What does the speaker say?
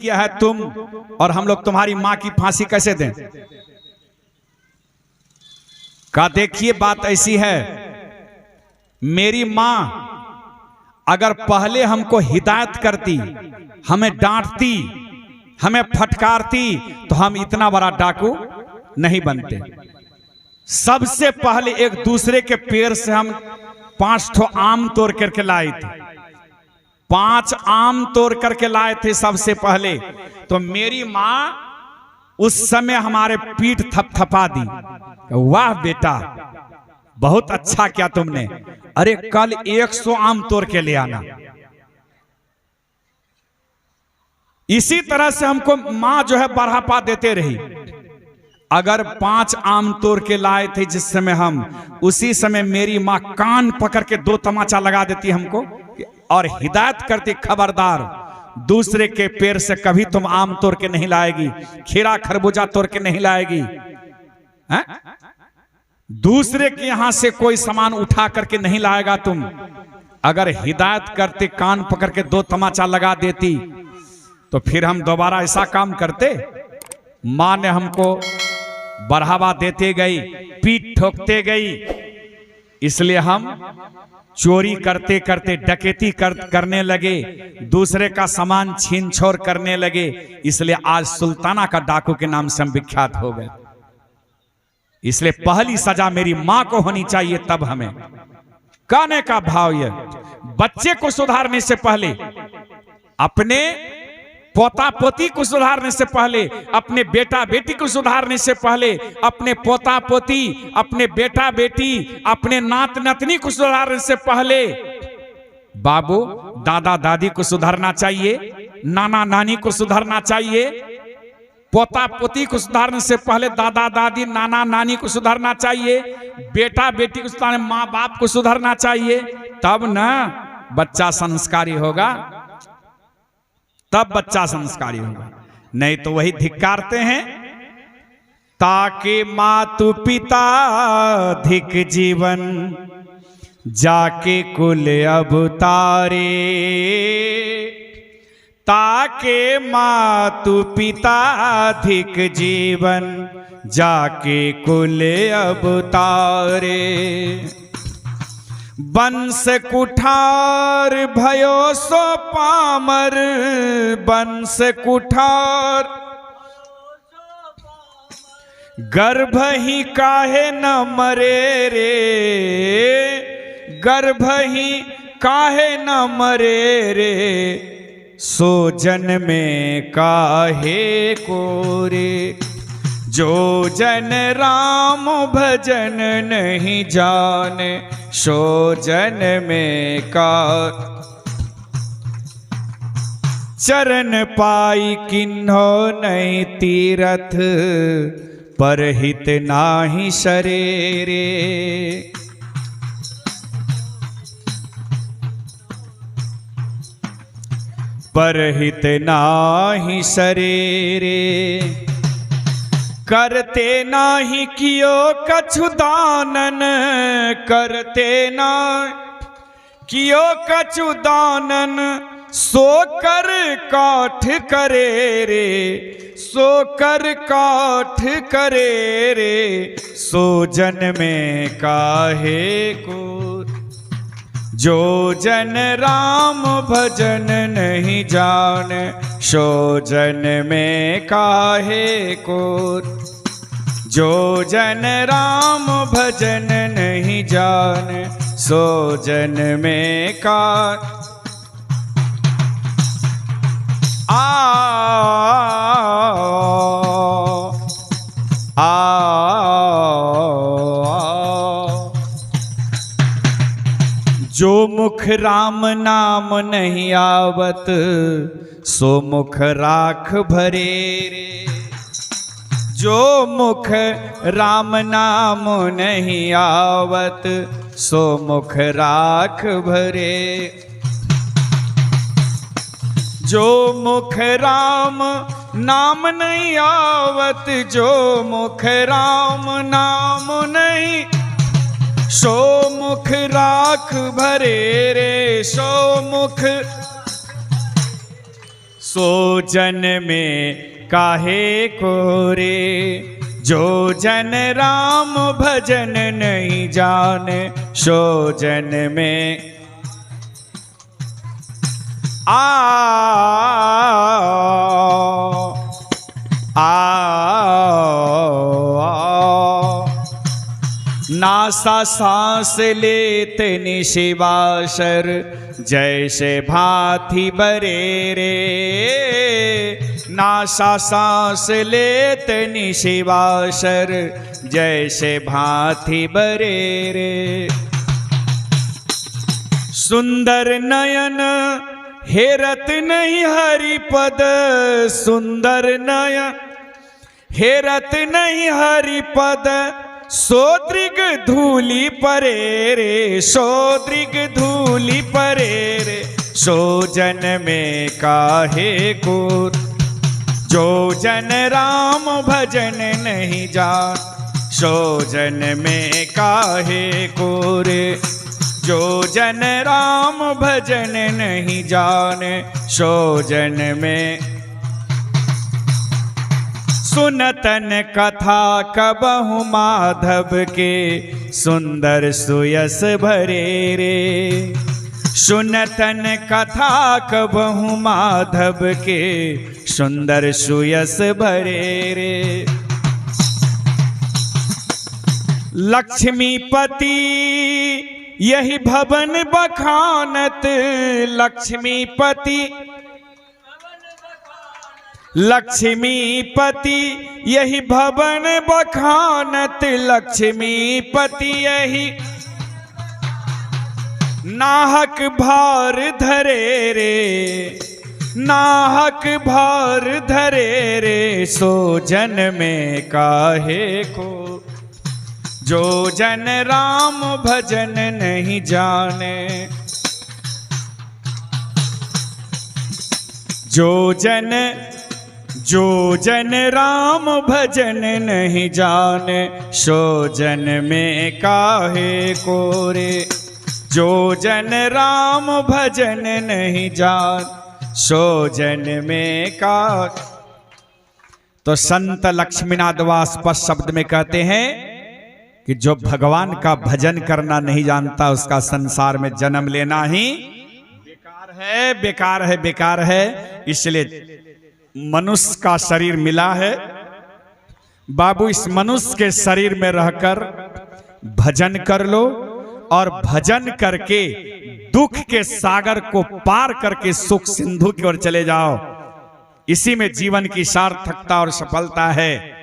किया है तुम, और हम लोग तुम्हारी मां की फांसी कैसे दें? का देखिए बात ऐसी है, मेरी मां अगर पहले हमको हिदायत करती, हमें डांटती, हमें फटकारती, तो हम इतना बड़ा डाकू नहीं बनते। सबसे पहले एक दूसरे के पेड़ से हम 5 ठो आम तोड़ करके लाए थे, 5 आम तोड़ करके लाए थे सबसे पहले। तो मेरी मां उस समय हमारे पीठ थपथपा दी, वाह बेटा बहुत अच्छा किया तुमने, अरे कल 100 आम तोड़ के ले आना। इसी तरह से हमको मां जो है बढ़ापा देते रही। अगर 5 आम तोड़ के लाए थे जिस समय हम, उसी समय मेरी मां कान पकड़ के 2 तमाचा लगा देती हमको और हिदायत करती, खबरदार दूसरे के पेड़ से कभी तुम आम तोड़ के नहीं लाएगी, खीरा खरबूजा तोड़ के नहीं लाएगी, है? दूसरे के यहां से कोई सामान उठा करके नहीं लाएगा तुम। अगर हिदायत करते, कान पकड़ के 2 तमाचा लगा देती, तो फिर हम दोबारा ऐसा काम करते? मां ने हमको बढ़ावा देते गई, पीठ ठोकते गई, इसलिए हम चोरी करते करते डकैती करने लगे, दूसरे का सामान छीन छोड़ करने लगे। इसलिए आज सुल्ताना का डाकू के नाम से हम विख्यात हो गए। इसलिए पहली सजा मेरी मां को होनी चाहिए। तब हमें कहने का भाव यह, बच्चे को सुधारने से पहले, अपने पोता पोती को सुधारने से पहले, अपने बेटा बेटी को सुधारने से पहले, अपने पोता पोती, अपने बेटा बेटी, अपने नात नतनी को सुधारने से पहले बाबू दादा दादी को सुधारना चाहिए, नाना नानी को सुधारना चाहिए। पोता पोती को सुधारने से पहले दादा दादी नाना नानी को सुधारना चाहिए, बेटा बेटी को सुधारने, माँ बाप को सुधारना चाहिए। तब ना बच्चा संस्कारी होगा, तब बच्चा संस्कारी होगा। नहीं तो वही धिक्कारते हैं, ताके मातु पिता धिक जीवन, जाके कुल अवतारे। ताके मातु पिता धिक जीवन, जाके कुल अवतारे। बंस कुठार भयो सो पामर, बंस कुठार गर्भ ही काहे न मरे रे, गर्भ ही काहे न मरे रे, सो जन में काहे को रे। जो जन राम भजन नहीं जाने, सो जन में का। चरण पाई किन्हो नहीं तीरथ, परहित नाही शरीरे। परहित नाही शरीरे। करते नाही कियो कछु दानन, करते ना कियो कछु दानन, सो कर काठ करे रे, सो कर काठ करे रे, सो जन में काहे को। जो जन राम भजन नहीं जाने, सो जन में काहे को। जो जन राम भजन नहीं जाने, सो जन में का। जो मुख राम नाम नहीं आवत, सो मुख राख भरे रे। जो मुख राम नाम नहीं आवत, सो मुख राख भरे। जो मुख राम नाम नहीं आवत, जो मुख राम नाम नहीं, सो मुख राख भरे रे। सो मुख, सो जन में काहे को रे, जो जन राम भजन नहीं जाने, सो जन में नासा सांस लेते निशिवासर, जैसे भांति बरे रे, नासा सांस लेते निशिवासर, जैसे भांति बरे रे। सुंदर नयन हेरत नहीं हरिपद, सुंदर नयन हेरत नहीं हरिपद, सोदृग धूलि परे रे, सोदृग धूलि परे रे, सो जन में काहे को, जो जन राम भजन नहीं जान, सो जन में काहे को रे, जो जन राम भजन नहीं जाने, सो जन में। सुनतन कथा कबहु माधव के, सुंदर सुयस भरे रे, सुनतन कथा कबहु माधव के, सुंदर सुयस भरे रे। लक्ष्मीपति यही भवन बखानत, लक्ष्मीपति लक्ष्मीपति यही भवन बखानत, लक्ष्मीपति यही नाहक भार धरे रे, नाहक भार धरे रे, सो जन में काहे को, जो जन राम भजन नहीं जाने, जो जन राम भजन नहीं जाने, सो जन में काहे को रे, जो जन राम भजन नहीं जान, सो जन में का। तो संत लक्ष्मीनाथ वासपस शब्द में कहते हैं कि जो भगवान का भजन करना नहीं जानता, उसका संसार में जन्म लेना ही बेकार है, बेकार है, बेकार है। इसलिए मनुष्य का शरीर मिला है बाबू, इस मनुष्य के शरीर में रहकर भजन कर लो, और भजन करके दुख के सागर को पार करके सुख सिंधु की ओर चले जाओ। इसी में जीवन की सार्थकता और सफलता है।